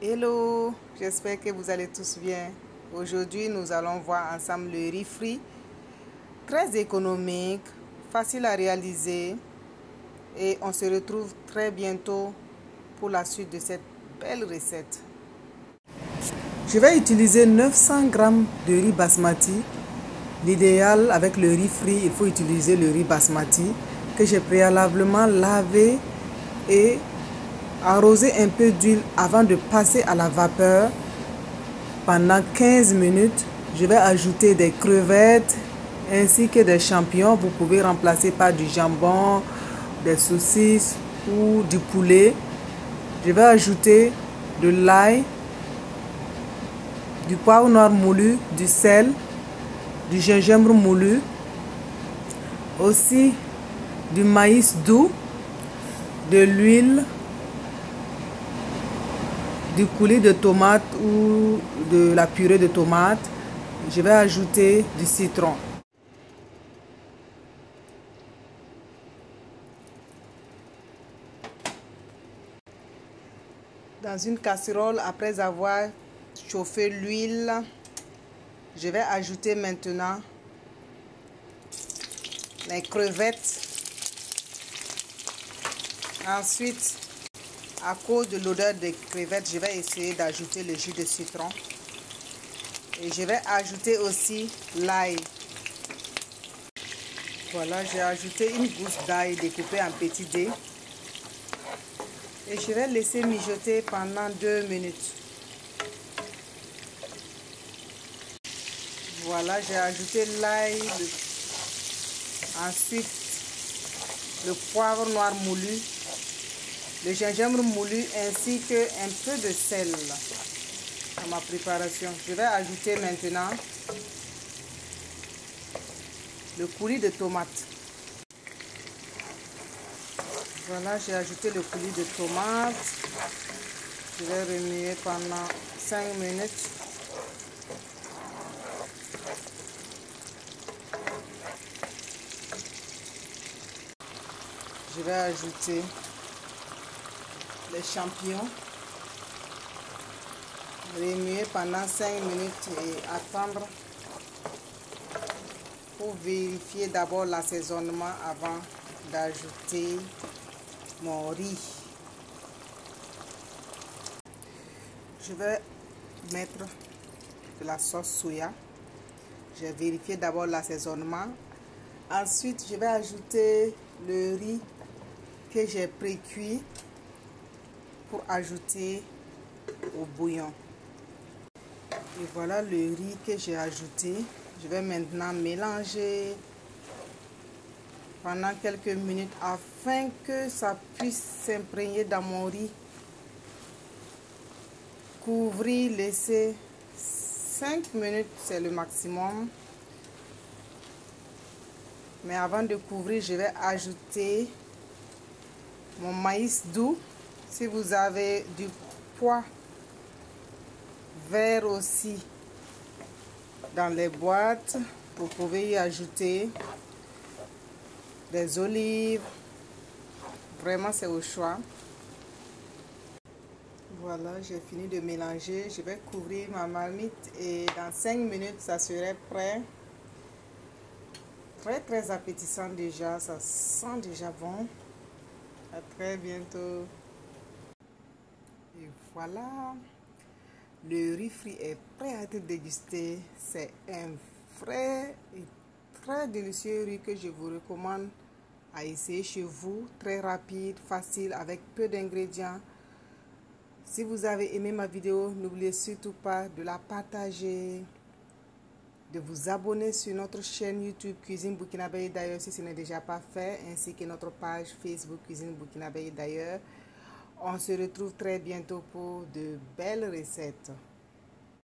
Hello, j'espère que vous allez tous bien. Aujourd'hui, nous allons voir ensemble le riz frit, très économique, facile à réaliser et on se retrouve très bientôt pour la suite de cette belle recette. Je vais utiliser 900 g de riz basmati. L'idéal avec le riz frit, il faut utiliser le riz basmati que j'ai préalablement lavé et arroser un peu d'huile avant de passer à la vapeur. Pendant 15 minutes, je vais ajouter des crevettes ainsi que des champignons. Vous pouvez remplacer par du jambon, des saucisses ou du poulet. Je vais ajouter de l'ail, du poivre noir moulu, du sel, du gingembre moulu, aussi du maïs doux, de l'huile, du coulis de tomate ou de la purée de tomate. Je vais ajouter du citron. Dans une casserole, après avoir chauffé l'huile, je vais ajouter maintenant les crevettes. Ensuite, à cause de l'odeur des crevettes, je vais essayer d'ajouter le jus de citron. Et je vais ajouter aussi l'ail. Voilà, j'ai ajouté une gousse d'ail découpée en petits dés. Et je vais laisser mijoter pendant 2 minutes. Voilà, j'ai ajouté l'ail. Ensuite, le poivre noir moulu, le gingembre moulu ainsi qu'un peu de sel dans ma préparation. Je vais ajouter maintenant le coulis de tomate. Voilà, j'ai ajouté le coulis de tomate. Je vais remuer pendant 5 minutes. Je vais ajouter les champignons. Remuer pendant 5 minutes et attendre pour vérifier d'abord l'assaisonnement avant d'ajouter mon riz. Je vais mettre de la sauce soya. J'ai vérifié d'abord l'assaisonnement. Ensuite, je vais ajouter le riz que j'ai pré-cuit pour ajouter au bouillon. Et voilà le riz que j'ai ajouté. Je vais maintenant mélanger pendant quelques minutes afin que ça puisse s'imprégner dans mon riz. Couvrir, laisser 5 minutes, c'est le maximum. Mais avant de couvrir, je vais ajouter mon maïs doux. Si vous avez du pois vert aussi dans les boîtes, vous pouvez y ajouter des olives. Vraiment, c'est au choix. Voilà, j'ai fini de mélanger. Je vais couvrir ma marmite et dans 5 minutes, ça serait prêt. Très appétissant déjà. Ça sent déjà bon. À très bientôt. Et voilà. Le riz frit est prêt à être dégusté. C'est un frais et très délicieux riz que je vous recommande à essayer chez vous. Très rapide, facile, avec peu d'ingrédients. Si vous avez aimé ma vidéo, n'oubliez surtout pas de la partager, de vous abonner sur notre chaîne YouTube Cuisine Burkinabé d'ailleurs si ce n'est déjà pas fait, ainsi que notre page Facebook Cuisine Burkinabé d'ailleurs. On se retrouve très bientôt pour de belles recettes.